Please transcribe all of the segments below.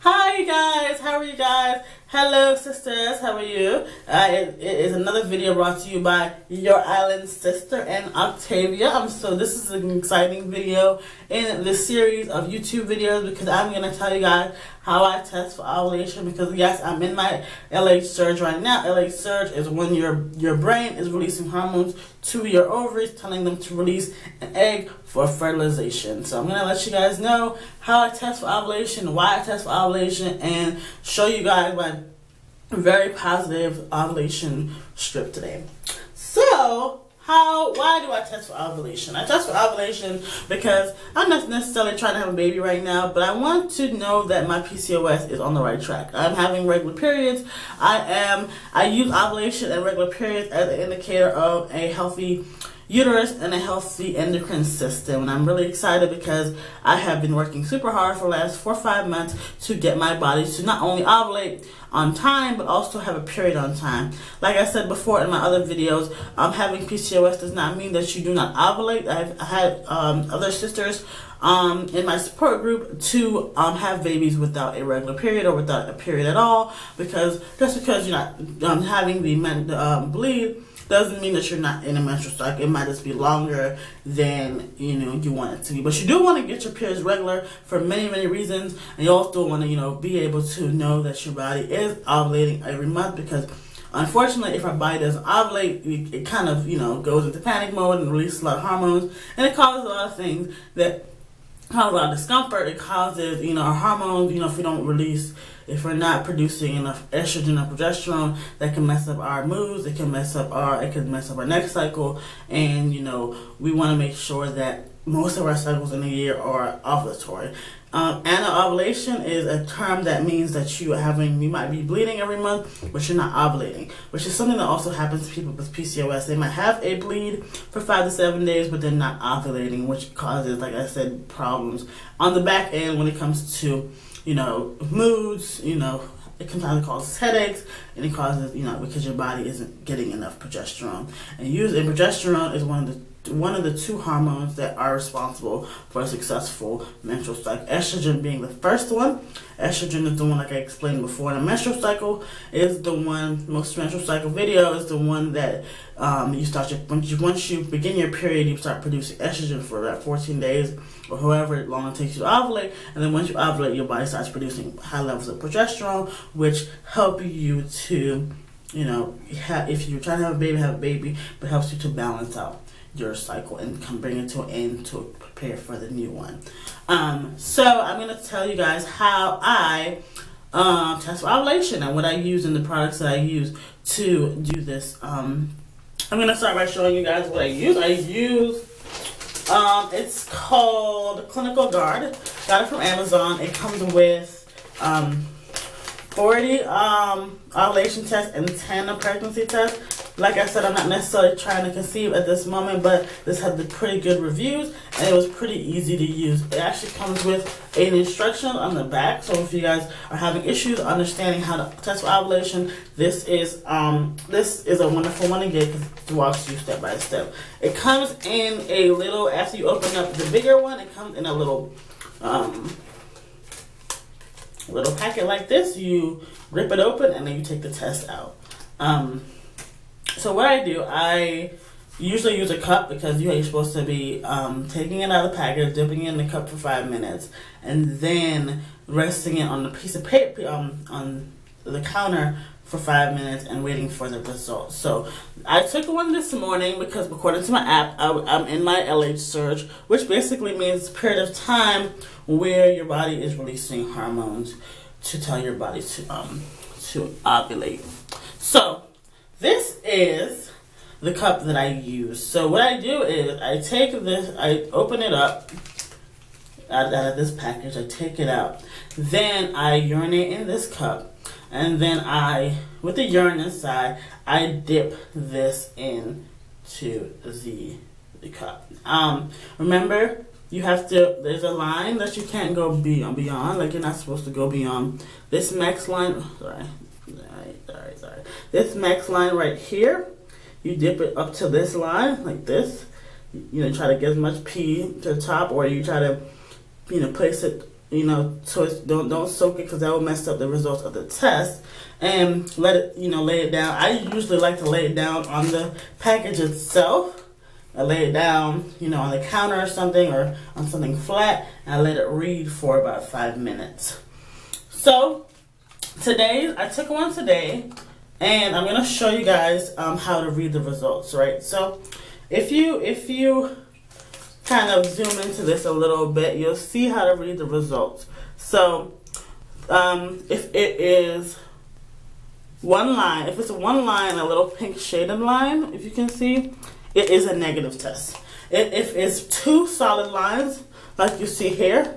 Hi guys, how are you guys? Hello sisters, how are you? It is another video brought to you by your island sister and Octavia. So this is an exciting video in this series of YouTube videos because I'm going to tell you guys how I test for ovulation, because yes, I'm in my LH surge right now. LH surge is when your brain is releasing hormones to your ovaries, telling them to release an egg for fertilization. So I'm going to let you guys know how I test for ovulation, why I test for ovulation, and show you guys my very positive ovulation strip today. So why do I test for ovulation? I test for ovulation because I'm not necessarily trying to have a baby right now, but I want to know that my PCOS is on the right track. I'm having regular periods. I use ovulation and regular periods as an indicator of a healthy uterus and a healthy endocrine system, and I'm really excited because I have been working super hard for the last 4 or 5 months to get my body to not only ovulate on time but also have a period on time. Like I said before in my other videos, having PCOS does not mean that you do not ovulate. I've had other sisters in my support group to have babies without a regular period or without a period at all, because just because you're not having the bleed doesn't mean that you're not in a menstrual cycle. It might just be longer than you want it to be. But you do want to get your periods regular for many reasons, and you also want to be able to know that your body is ovulating every month, because unfortunately, if our body doesn't ovulate, it kind of goes into panic mode and releases a lot of hormones, and it causes a lot of things that cause a lot of discomfort. It causes our hormones, if we're not producing enough estrogen or progesterone, that can mess up our moods. It can mess up our next cycle, and we want to make sure that most of our cycles in a year are ovulatory. Ovulation is a term that means that you might be bleeding every month, but you're not ovulating, which is something that also happens to people with PCOS. They might have a bleed for 5 to 7 days, but they're not ovulating, which causes, like I said, problems on the back end when it comes to moods. It sometimes causes headaches, and it causes because your body isn't getting enough progesterone. And progesterone is one of the 2 hormones that are responsible for a successful menstrual cycle. Estrogen being the first one. Estrogen is the one, like I explained before. And a menstrual cycle is the one, most menstrual cycle video is the one that once you begin your period, you start producing estrogen for about 14 days or however long it takes you to ovulate. And then once you ovulate, your body starts producing high levels of progesterone, which help you to, if you're trying to have a baby, but helps you to balance out your cycle and bring it to an end to prepare for the new one. So I'm going to tell you guys how I test for ovulation and what I use and the products that I use to do this. I'm going to start by showing you guys what I use. It's called Clinical Guard. Got it from Amazon. It comes with 40 ovulation tests and 10 pregnancy tests. Like I said, I'm not necessarily trying to conceive at this moment, but this had the pretty good reviews, and it was pretty easy to use. It actually comes with an instruction on the back, so if you guys are having issues understanding how to test for ovulation, this is a wonderful one to get because it walks you step by step. It comes in a little, after you open up the bigger one, it comes in a little packet like this. You rip it open and then you take the test out. So what I do, I usually use a cup because you're supposed to be taking it out of the package, dipping it in the cup for 5 minutes, and then resting it on the piece of paper on the counter for 5 minutes and waiting for the results. So I took one this morning because according to my app, I'm in my LH surge, which basically means a period of time where your body is releasing hormones to tell your body to ovulate. So this is the cup that I use. So what I do is I take this, I open it up out of this package, I take it out, then I urinate in this cup, and then with the urine inside, I dip this into the cup. Remember, there's a line that you can't go beyond, like you're not supposed to go beyond this max line, sorry. This max line right here, you dip it up to this line, like this. Try to get as much pee to the top, or you try to, place it so it's, don't soak it, because that will mess up the results of the test. And let it, lay it down. I usually like to lay it down on the package itself. I lay it down, on the counter or something, or on something flat, and I let it read for about 5 minutes. So today, I took one today, and I'm gonna show you guys how to read the results, right? So if you kind of zoom into this a little bit, you'll see how to read the results. So if it is one line, if it's one line, a little pink shaded line, if you can see, it is a negative test. If it's two solid lines, like you see here,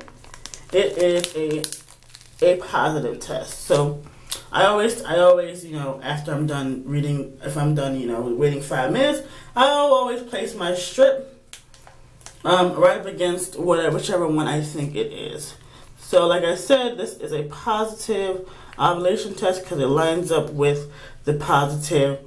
it is a positive test. So I always, after I'm done reading, if I'm done, waiting 5 minutes, I'll always place my strip right up against whichever one I think it is. So like I said, this is a positive ovulation test because it lines up with the positive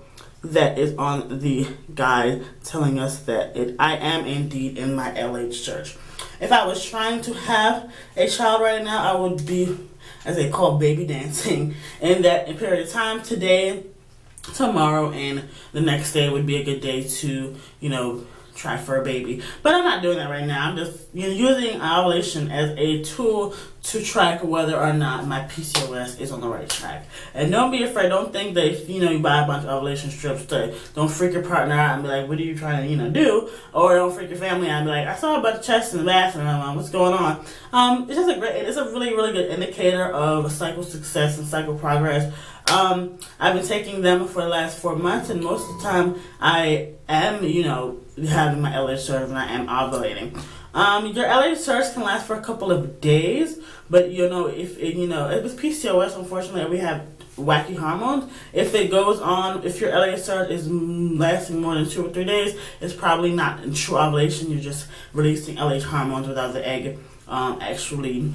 that is on the guide telling us that I am indeed in my LH surge. If I was trying to have a child right now, I would be, as they call, baby dancing in that period of time. Today, tomorrow, and the next day would be a good day to, try for a baby. But I'm not doing that right now. I'm just using ovulation as a tool to track whether or not my PCOS is on the right track. And don't be afraid. Don't think that if you buy a bunch of ovulation strips, don't freak your partner out and be like, what are you trying to do? Or don't freak your family out and be like, I saw a bunch of chests in the bathroom. What's going on? It's a really, really good indicator of cycle success and cycle progress. I've been taking them for the last 4 months, and most of the time I am, having my LH surge and I am ovulating. Your LH surge can last for a couple of days, but if it's PCOS, unfortunately, we have wacky hormones. If it goes on, if your LH surge is lasting more than 2 or 3 days, it's probably not in true ovulation. You're just releasing LH hormones without the egg actually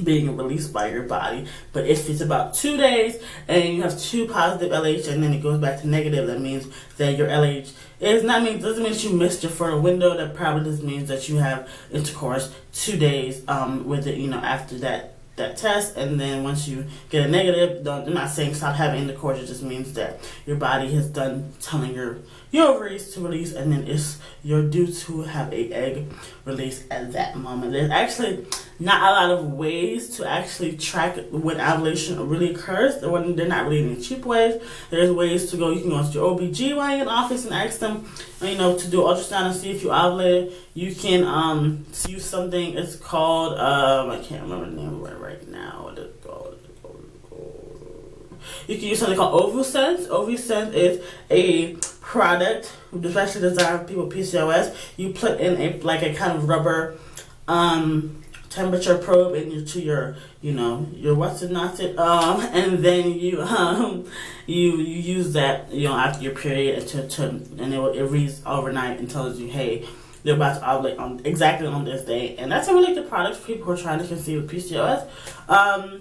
being released by your body. But if it's about 2 days and you have 2 positive LH and then it goes back to negative, that means that your LH doesn't mean that you missed your fertile window. That probably just means that you have intercourse 2 days with it, after that test. And then once you get a negative, I'm not saying stop having intercourse. It just means that your body has done telling your ovaries to release, and then you're due to have a egg release at that moment. There's actually not a lot of ways to actually track when ovulation really occurs. They're not really any cheap ways. There's ways to go. You can go to your OBGYN office and ask them, to do ultrasound and see if you ovulated. You can use something. It's called I can't remember the name of it right now. What is it called? You can use something called Ovulation. Ovulation is a product especially designed for people with PCOS. You put in a kind of rubber temperature probe into your what's it not it and then you use that after your period and it reads overnight and tells you, hey, they're about to ovulate exactly on this day. And that's a really good product for people who are trying to conceive with PCOS. I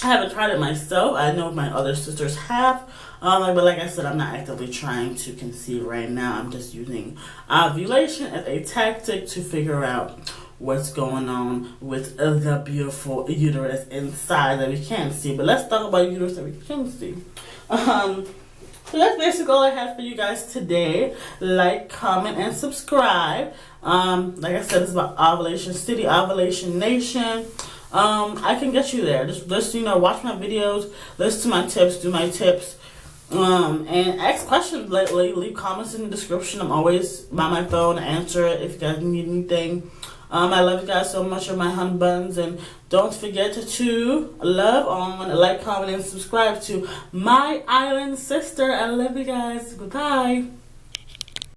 haven't tried it myself. I know my other sisters have. But like I said, I'm not actively trying to conceive right now. I'm just using ovulation as a tactic to figure out what's going on with the beautiful uterus inside that we can't see. But let's talk about uterus that we can see. So that's basically all I have for you guys today. Like, comment, and subscribe. Like I said, it's about Ovulation City, Ovulation Nation. I can get you there. Just watch my videos, listen to my tips, do my tips, and ask questions. Leave comments in the description. I'm always by my phone, answer it if you guys need anything. I love you guys so much, you're my honey buns, and don't forget to love on, like, comment, and subscribe to my island sister. I love you guys. Goodbye.